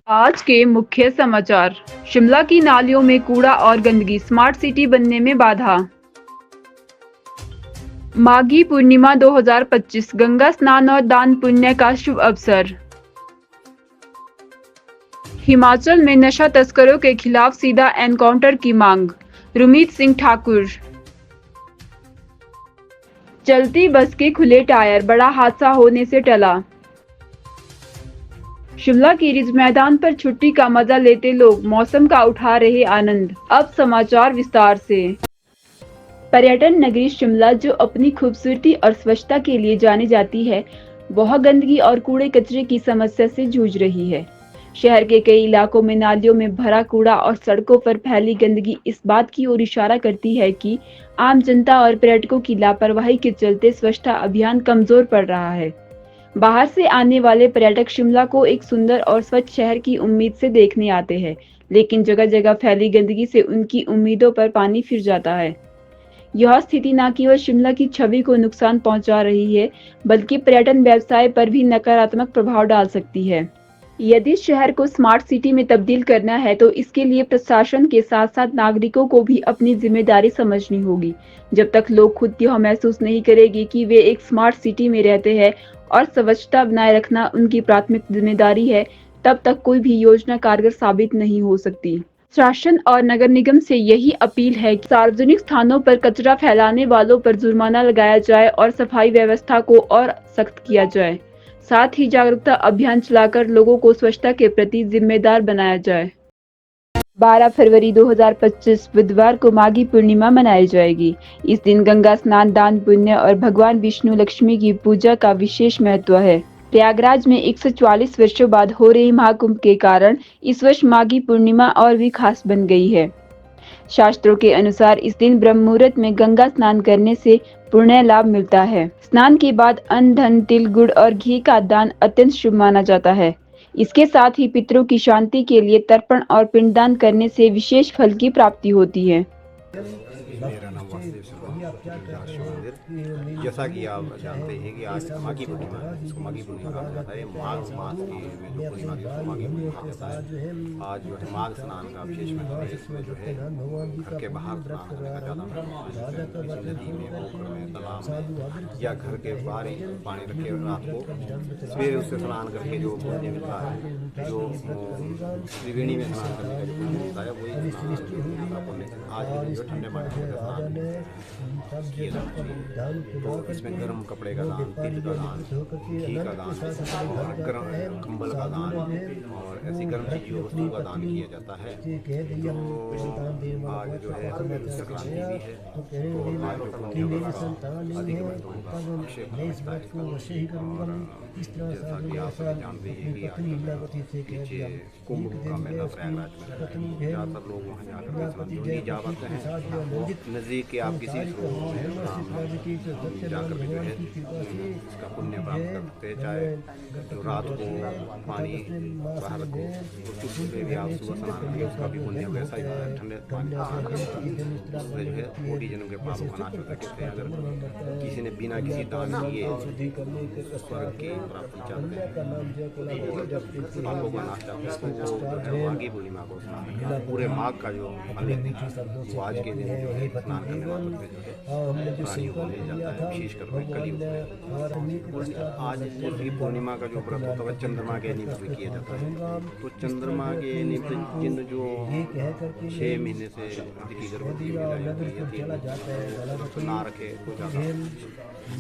आज के मुख्य समाचार। शिमला की नालियों में कूड़ा और गंदगी, स्मार्ट सिटी बनने में बाधा। माघी पूर्णिमा 2025, गंगा स्नान और दान पुण्य का शुभ अवसर। हिमाचल में नशा तस्करों के खिलाफ सीधा एनकाउंटर की मांग, रुमीत सिंह ठाकुर। चलती बस के खुले टायर, बड़ा हादसा होने से टला। शिमला की रिज मैदान पर छुट्टी का मजा लेते लोग, मौसम का उठा रहे आनंद। अब समाचार विस्तार से। पर्यटन नगरी शिमला, जो अपनी खूबसूरती और स्वच्छता के लिए जानी जाती है, वह गंदगी और कूड़े कचरे की समस्या से जूझ रही है। शहर के कई इलाकों में नालियों में भरा कूड़ा और सड़कों पर फैली गंदगी इस बात की ओर इशारा करती है कि आम जनता और पर्यटकों की लापरवाही के चलते स्वच्छता अभियान कमजोर पड़ रहा है। बाहर से आने वाले पर्यटक शिमला को एक सुंदर और स्वच्छ शहर की उम्मीद से देखने आते हैं, लेकिन जगह जगह फैली गंदगी से उनकी उम्मीदों पर पानी फिर जाता है। यह स्थिति न केवल शिमला की छवि को नुकसान पहुंचा रही है, बल्कि पर्यटन व्यवसाय पर भी नकारात्मक प्रभाव डाल सकती है। यदि शहर को स्मार्ट सिटी में तब्दील करना है, तो इसके लिए प्रशासन के साथ साथ नागरिकों को भी अपनी जिम्मेदारी समझनी होगी। जब तक लोग खुद यह महसूस नहीं करेंगे कि वे एक स्मार्ट सिटी में रहते हैं और स्वच्छता बनाए रखना उनकी प्राथमिक जिम्मेदारी है, तब तक कोई भी योजना कारगर साबित नहीं हो सकती। शासन और नगर निगम से यही अपील है कि सार्वजनिक स्थानों पर कचरा फैलाने वालों पर जुर्माना लगाया जाए और सफाई व्यवस्था को और सख्त किया जाए। साथ ही जागरूकता अभियान चलाकर लोगों को स्वच्छता के प्रति जिम्मेदार बनाया जाए। 12 फरवरी 2025 बुधवार को माघी पूर्णिमा मनाई जाएगी। इस दिन गंगा स्नान, दान पुण्य और भगवान विष्णु लक्ष्मी की पूजा का विशेष महत्व है। प्रयागराज में 144 वर्षों बाद हो रही महाकुंभ के कारण इस वर्ष माघी पूर्णिमा और भी खास बन गई है। शास्त्रों के अनुसार इस दिन ब्रह्म मुहूर्त में गंगा स्नान करने से पुण्य लाभ मिलता है। स्नान के बाद अन्न, धन, तिल, गुड़ और घी का दान अत्यंत शुभ माना जाता है। इसके साथ ही पितरों की शांति के लिए तर्पण और पिंडदान करने से विशेष फल की प्राप्ति होती है। मेरा नाम वासुदेव शर्मा, शिव मंदिर। जैसा कि आप जानते हैं कि आज माघी पूर्णिमा है, इसको माघी पूर्णिमा कहा जाता है। माघ मास की में जो पूर्णिमा थी उसको माघी पूर्णिमा कहा जाता है। आज जो है माघ स्नान का विशेष महत्व है। इसमें जो है घर के बाहर स्नान करने का ज़्यादा महत्व है। किसी नदी में, पोखर में, तालाब में या घर के बाहर ही पानी रखे रात को सवेरे उससे स्नान करके जो पुण्य मिलता है, जो त्रिवेणी में स्नान करने का जो पुण्य मिलता है, वही पुण्य आज के दिन जो ठंडे पानी में स्नान किए जाते हैं। तो इसमें गर्म कपड़े का दान, तिल का दान, घी का दान और गर्म कंबल का दान और ऐसी गर्म चीज़ों वस्तुओं का दान किया जाता है। तो आज जो है संक्रांति भी है, तो आज जो पुण्यों का अधिक महत्व होगा अक्षय पहुँचता है। और जैसा कि आप सभी जानते हैं कि आज नीचे कुंभ का मेला प्रयागराज में ज़्यादातर लोग वहाँ जाकर स्नान जो नहीं जा पाते हैं, वो नज़दीक के आप किसी स्रोत में जाकर के जो है इसका पुण्य प्राप्त करते। चाहे जो रात को पानी बाहर रखो तो सुबह भी आप सुबह स्नान करेंगे, उसका भी पुण्य वैसा ही होता है। ठंडे पानी का स्नान करें उसमें जो है कोटि जन्म के पापों का नाश होता है। कहते हैं अगर किसी ने बिना किसी दान किए स्वर्ग की प्राप्ति चाहते हैं, तो पापों का नाश चाहते हैं, तो वो जो है माघी पूर्णिमा को स्नान करें। पूरे माघ का जो फल है वो आज के दिन जो है स्नान करने वालों पे जो है प्राणियों को मिल जाता है, विशेषकर कलयुग में। आज की पूर्णिमा का जो व्रत होता है चंद्रमा के निमित्त में किया जाता है। तो चंद्रमा के निमित्त जिन जो 6 महीने से अतिथि गर्भवती तो ना रखे तो ज़्यादा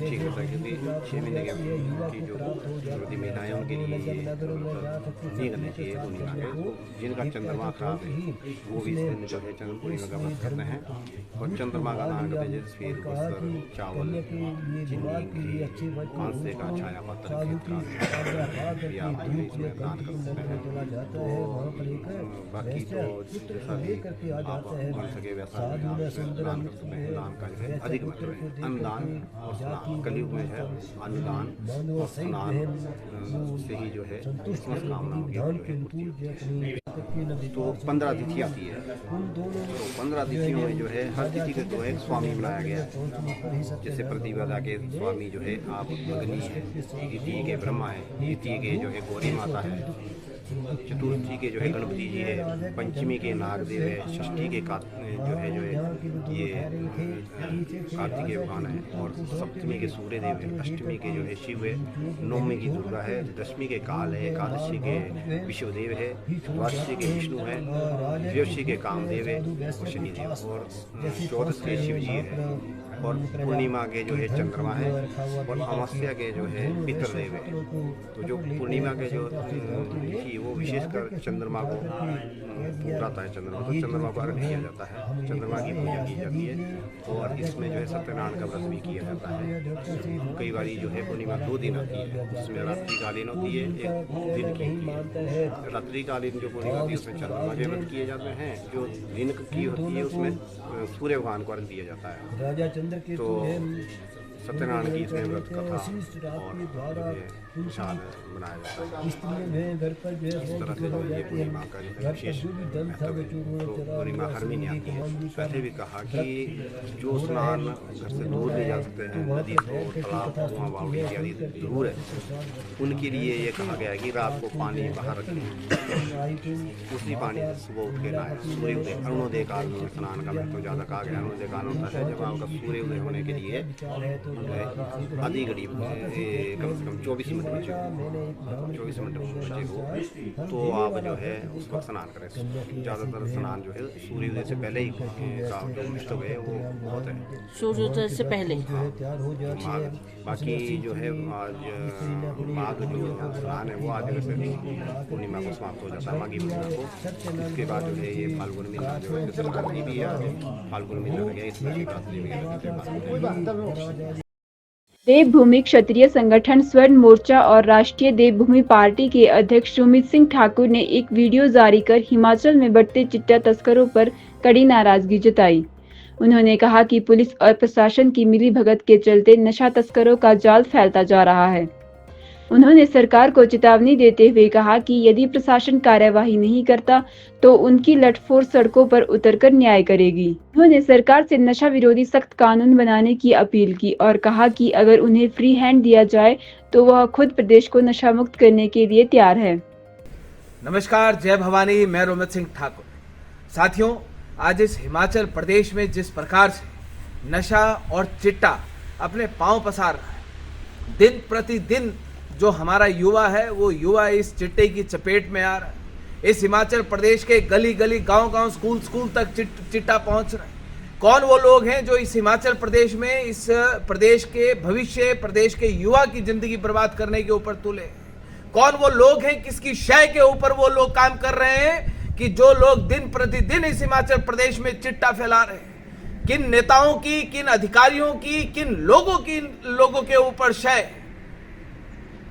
ठीक होता है, क्योंकि 6 महीने की जो गर्भवती महिलाएं उनके लिए नहीं करनी चाहिए पूर्णिमा के। तो जिनका चंद्रमा खराब है वो भी इस दिन जो है चंद्र पूर्णिमा का व्रत करते हैं और चंद्रमा का दान करते हैं। जैसे फिर वस्त्र, चावल, चीनी, घी, कांसे का छाया पात्र या इसमें दान कर सकते हैं। तो बाकी तो जैसा भी आप बन सके वैसा आप दान कर सकते हैं। दान का जो है अधिक महत्व है। अन्नदान और स्नान कलयुग में है, अन्नदान और स्नान से ही जो है मनोकामनाओं की पूर्ति होती है। तो 15 तिथि आती है, तो 15 तिथियों में जो है हर तिथि को एक स्वामी बनाया गया है। जैसे प्रतिपदा के स्वामी जो है आप अग्नि है, द्वितीय के ब्रह्मा है, द्वितीय के जो है गौरी माता है, चतुर्थी के जो है गणपति जी है, पंचमी के नागदेव है, षष्ठी के जो है ये कार्तिकेय भगवान है, और सप्तमी के सूर्यदेव है, अष्टमी के जो है शिव है, नवमी की दुर्गा है, दशमी के काल है, एकादशी के विश्वदेव है, द्वादशी के विष्णु है, द्वादशी के कामदेव है और शनिदेव, और चौदश के शिव जी है, और पूर्णिमा के जो है चंद्रमा है, और अमावस्या के जो है पितृदेव है। तो जो पूर्णिमा के जो तिथि वो विशेषकर चंद्रमा को उतराता है, चंद्रमा तो चंद्रमा को अर्घ्य दिया जाता है, चंद्रमा की पूजा की जाती है, और इसमें जो है सत्यनारायण का व्रत भी किया जाता है। कई बार जो है पूर्णिमा 2 दिन आती है, जिसमें रात्रिकालीन होती है, 1 दिन की होती है। रात्रिकालीन जो पूर्णिमा होती है उसमें चंद्रमा के व्रत किए जाते हैं, जो दिन की होती है उसमें सूर्य भगवान को अर्घ्य दिया जाता है। तो सत्यनारायण की इसमें व्रत कथा और विशाल बनाया जाता है। इस तरह से जो ये पूर्णिमा का जो है विशेष महत्व है। तो पूर्णिमा हर महीने आती है। पहले भी कहा कि जो स्नान घर से दूर ले जा सकते हैं, नदी को, तालाब, कुआं, बावड़ी इत्यादि दूर है, उनके लिए ये कहा गया है कि रात को पानी बाहर रखें, उसी पानी से सुबह उठ के नहाएं। सूर्योदय अरुणोदय काल में स्नान का महत्व ज़्यादा कहा गया। अरुणोदय काल होता है जब आपका सूर्योदय होने के लिए आधी घड़ी कम से कम 24 मिनट बचे हो, तो आप जो है उस वक्त स्नान करें। ज़्यादातर स्नान जो है सूर्योदय से पहले ही का जो महत्व है वो बहुत है, सूर्योदय से पहले। बाकी जो है आज माघ जो स्नान है वो आज से पूर्णिमा को समाप्त हो जाता है, माघी पूर्णिमा को। इसके बाद जो है ये फाल्गुन महीना जो है शिवरात्रि भी है, फाल्गुन महीना में इसमें शिवरात्रि भी। देवभूमि क्षत्रिय संगठन स्वर्ण मोर्चा और राष्ट्रीय देवभूमि पार्टी के अध्यक्ष सुमित सिंह ठाकुर ने एक वीडियो जारी कर हिमाचल में बढ़ते चिट्टा तस्करों पर कड़ी नाराजगी जताई। उन्होंने कहा कि पुलिस और प्रशासन की मिलीभगत के चलते नशा तस्करों का जाल फैलता जा रहा है। उन्होंने सरकार को चेतावनी देते हुए कहा कि यदि प्रशासन कार्यवाही नहीं करता तो उनकी लठफोड़ सड़कों पर उतरकर न्याय करेगी। उन्होंने सरकार से नशा विरोधी सख्त कानून बनाने की अपील की और कहा कि अगर उन्हें फ्री हैंड दिया जाए तो वह खुद प्रदेश को नशा मुक्त करने के लिए तैयार है। नमस्कार, जय भवानी। मैं रोमित सिंह ठाकुर। साथियों, आज इस हिमाचल प्रदेश में जिस प्रकार से नशा और चिट्टा अपने पांव पसार रहा है, दिन प्रतिदिन जो हमारा युवा है वो युवा इस चिट्टे की चपेट में आ रहा है। इस हिमाचल प्रदेश के गली गली, गांव गांव, स्कूल स्कूल तक चिट्टा पहुंच रहा है। कौन वो लोग हैं जो इस हिमाचल प्रदेश में इस प्रदेश के भविष्य, प्रदेश के युवा की जिंदगी बर्बाद करने के ऊपर तुले? कौन वो लोग हैं, किसकी शय के ऊपर वो लोग काम कर रहे हैं कि जो लोग दिन प्रतिदिन इस हिमाचल प्रदेश में चिट्टा फैला रहे हैं? किन नेताओं की, किन अधिकारियों की, किन लोगों के ऊपर शय?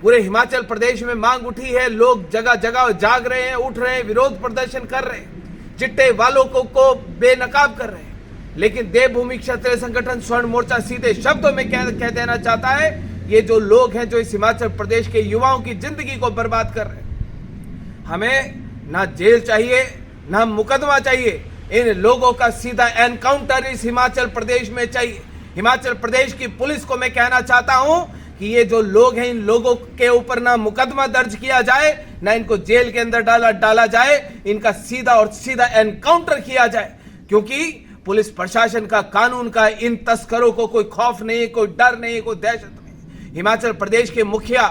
पूरे हिमाचल प्रदेश में मांग उठी है, लोग जगह जगह जाग रहे हैं, उठ रहे हैं, विरोध प्रदर्शन कर रहे हैं, चिट्टे वालों को बेनकाब कर रहे हैं। लेकिन देवभूमि क्षत्रिय संगठन स्वर्ण मोर्चा सीधे शब्दों में कह देना चाहता है, ये जो लोग हैं जो इस हिमाचल प्रदेश के युवाओं की जिंदगी को बर्बाद कर रहे हैं, हमें ना जेल चाहिए ना मुकदमा चाहिए, इन लोगों का सीधा एनकाउंटर इस हिमाचल प्रदेश में चाहिए। हिमाचल प्रदेश की पुलिस को मैं कहना चाहता हूं कि ये जो लोग हैं, इन लोगों के ऊपर ना मुकदमा दर्ज किया जाए, ना इनको जेल के अंदर डाला जाए, इनका सीधा और सीधा एनकाउंटर किया जाए। क्योंकि पुलिस प्रशासन का, कानून का इन तस्करों को कोई खौफ नहीं, कोई डर नहीं, कोई दहशत नहीं। हिमाचल प्रदेश के मुखिया,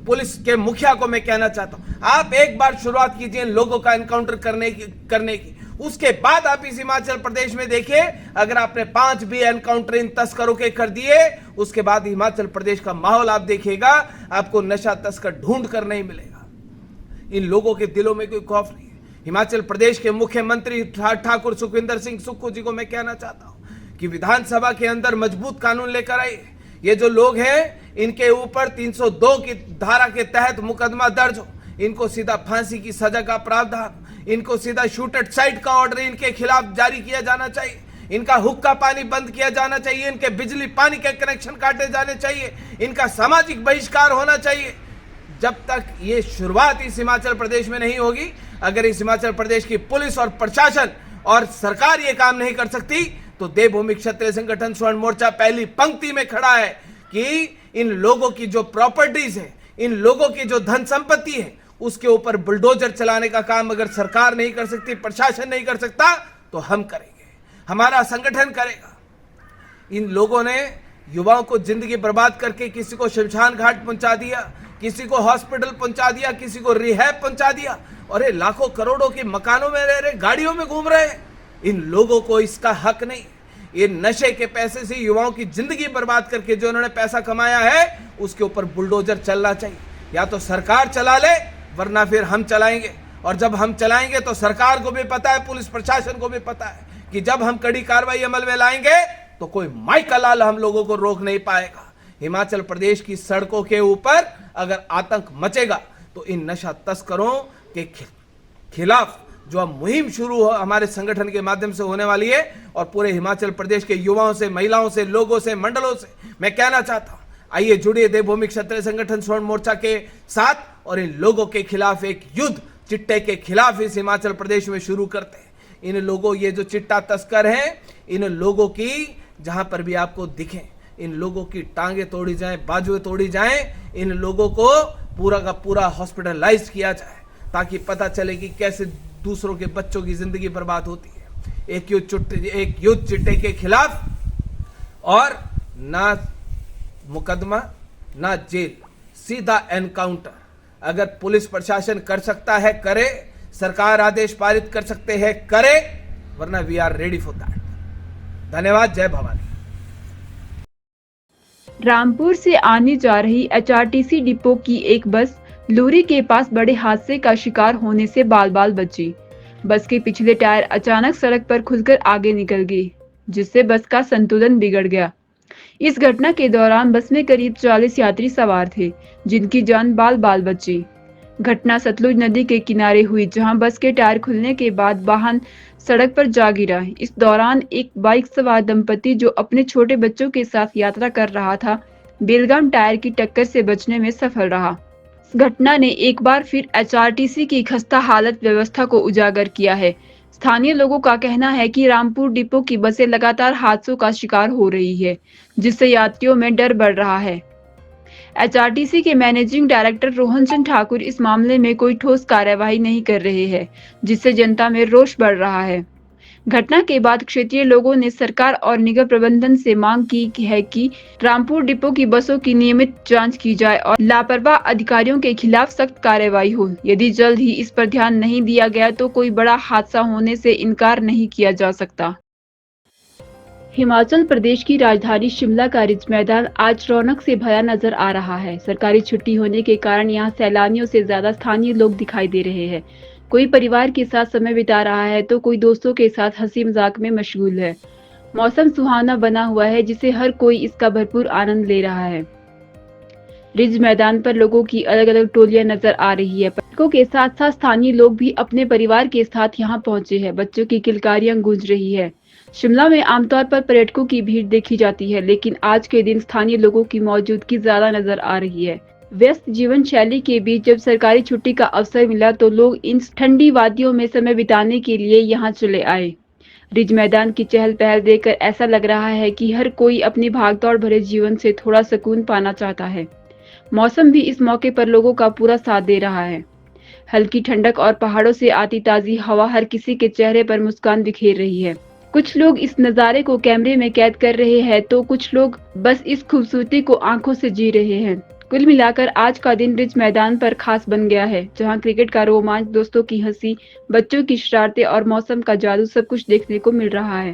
पुलिस के मुखिया को मैं कहना चाहता हूं, आप एक बार शुरुआत कीजिए इन लोगों का एनकाउंटर करने की। उसके बाद आप इस हिमाचल प्रदेश में देखिए, अगर आपने 5 भी एनकाउंटर इन तस्करों के कर दिए, उसके बाद हिमाचल प्रदेश का माहौल आप देखिएगा, आपको नशा तस्कर ढूंढ कर नहीं मिलेगा। इन लोगों के दिलों में कोई खौफ नहीं है। हिमाचल प्रदेश के मुख्यमंत्री ठाकुर सुखविंदर सिंह सुक्खू जी को मैं कहना चाहता हूं कि विधानसभा के अंदर मजबूत कानून लेकर आइए। ये जो लोग हैं, इनके ऊपर 302 की धारा के तहत मुकदमा दर्ज हो, इनको सीधा फांसी की सजा का प्रावधान, इनको सीधा शूट एट साइट का ऑर्डर इनके खिलाफ जारी किया जाना चाहिए, इनका हुक्का पानी बंद किया जाना चाहिए, इनके बिजली पानी के कनेक्शन काटे जाने चाहिए, इनका सामाजिक बहिष्कार होना चाहिए। जब तक ये शुरुआत इस हिमाचल प्रदेश में नहीं होगी, अगर इस हिमाचल प्रदेश की पुलिस और प्रशासन और सरकार ये काम नहीं कर सकती, तो देवभूमि क्षत्रिय संगठन स्वर्ण मोर्चा पहली पंक्ति में खड़ा है कि इन लोगों की जो प्रॉपर्टीज है, इन लोगों की जो धन संपत्ति है, उसके ऊपर बुलडोजर चलाने का काम अगर सरकार नहीं कर सकती, प्रशासन नहीं कर सकता, तो हम करेंगे, हमारा संगठन करेगा। इन लोगों ने युवाओं को जिंदगी बर्बाद करके किसी को शमशान घाट पहुंचा दिया, किसी को हॉस्पिटल पहुंचा दिया, किसी को रिहैब पहुंचा दिया, और ये लाखों करोड़ों के मकानों में रह रहे, गाड़ियों में घूम रहे हैं। इन लोगों को इसका हक नहीं। ये नशे के पैसे से युवाओं की जिंदगी बर्बाद करके जो उन्होंने पैसा कमाया है, उसके ऊपर बुलडोजर चलना चाहिए। या तो सरकार चला ले, वरना फिर हम चलाएंगे। और जब हम चलाएंगे तो सरकार को भी पता है, पुलिस प्रशासन को भी पता है कि जब हम कड़ी कार्रवाई अमल में लाएंगे तो कोई माइका लाल हम लोगों को रोक नहीं पाएगा। हिमाचल प्रदेश की सड़कों के ऊपर अगर आतंक मचेगा तो इन नशा तस्करों के खिलाफ जो अब मुहिम शुरू हो हमारे संगठन के माध्यम से होने वाली है, और पूरे हिमाचल प्रदेश के युवाओं से, महिलाओं से, लोगों से, मंडलों से मैं कहना चाहता हूं, आइए जुड़िए देवभूमि क्षत्रिय संगठन स्वर्ण मोर्चा के साथ और इन लोगों के खिलाफ एक युद्ध चिट्टे के खिलाफ इस हिमाचल प्रदेश में शुरू करते हैं। इन लोगों, ये जो चिट्टा तस्कर हैं, इन लोगों की जहां पर भी आपको दिखें, इन लोगों की टांगे तोड़ी जाएं, बाजुएं तोड़ी जाएं, इन लोगों को पूरा का पूरा हॉस्पिटलाइज किया जाए, ताकि पता चले कि कैसे दूसरों के बच्चों की जिंदगी बर्बाद होती है। एक युद्ध चिट्टे के खिलाफ, और ना मुकदमा ना जेल, सीधा एनकाउंटर। अगर पुलिस प्रशासन कर सकता है करे, सरकार आदेश पारित कर सकते हैं करे, वरना we are ready for that. धन्यवाद। जय भवानी। रामपुर से आने जा रही HRTC डिपो की एक बस लूरी के पास बड़े हादसे का शिकार होने से बाल बाल बची। बस के पिछले टायर अचानक सड़क पर खुलकर आगे निकल गई, जिससे बस का संतुलन बिगड़ गया। इस घटना के दौरान बस में करीब 40 यात्री सवार थे, जिनकी जान बाल बाल बची। घटना सतलुज नदी के किनारे हुई, जहां बस के टायर खुलने के बाद वाहन सड़क पर जा गिरा। इस दौरान एक बाइक सवार दंपति जो अपने छोटे बच्चों के साथ यात्रा कर रहा था, बेलगाम टायर की टक्कर से बचने में सफल रहा। इस घटना ने एक बार फिर HRTC की खस्ता हालत व्यवस्था को उजागर किया है। स्थानीय लोगों का कहना है कि रामपुर डिपो की बसें लगातार हादसों का शिकार हो रही है, जिससे यात्रियों में डर बढ़ रहा है। HRTC के मैनेजिंग डायरेक्टर रोहन चंद ठाकुर इस मामले में कोई ठोस कार्यवाही नहीं कर रहे हैं, जिससे जनता में रोष बढ़ रहा है। घटना के बाद क्षेत्रीय लोगों ने सरकार और निगम प्रबंधन से मांग की है कि रामपुर डिपो की बसों की नियमित जांच की जाए और लापरवाह अधिकारियों के खिलाफ सख्त कार्रवाई हो। यदि जल्द ही इस पर ध्यान नहीं दिया गया तो कोई बड़ा हादसा होने से इनकार नहीं किया जा सकता। हिमाचल प्रदेश की राजधानी शिमला का रिज मैदान आज रौनक से भरा नजर आ रहा है। सरकारी छुट्टी होने के कारण यहाँ सैलानियों से ज्यादा स्थानीय लोग दिखाई दे रहे हैं। कोई परिवार के साथ समय बिता रहा है तो कोई दोस्तों के साथ हंसी मजाक में मशगूल है। मौसम सुहाना बना हुआ है, जिसे हर कोई इसका भरपूर आनंद ले रहा है। रिज मैदान पर लोगों की अलग अलग टोलियां नजर आ रही है। पर्यटकों के साथ साथ स्थानीय लोग भी अपने परिवार के साथ यहाँ पहुंचे हैं। बच्चों की किलकारियां गूंज रही है। शिमला में आमतौर पर पर्यटकों की भीड़ देखी जाती है, लेकिन आज के दिन स्थानीय लोगों की मौजूदगी ज्यादा नजर आ रही है। व्यस्त जीवन शैली के बीच जब सरकारी छुट्टी का अवसर मिला तो लोग इन ठंडी वादियों में समय बिताने के लिए यहाँ चले आए। रिज मैदान की चहल पहल देखकर ऐसा लग रहा है कि हर कोई अपनी भागदौड़ भरे जीवन से थोड़ा सुकून पाना चाहता है। मौसम भी इस मौके पर लोगों का पूरा साथ दे रहा है। हल्की ठंडक और पहाड़ों से आती ताजी हवा हर किसी के चेहरे पर मुस्कान बिखेर रही है। कुछ लोग इस नज़ारे को कैमरे में कैद कर रहे हैं तो कुछ लोग बस इस खूबसूरती को आंखों से जी रहे हैं। कुल मिलाकर आज का दिन रिज मैदान पर खास बन गया है, जहां क्रिकेट का रोमांच, दोस्तों की हंसी, बच्चों की शरारतें और मौसम का जादू सब कुछ देखने को मिल रहा है।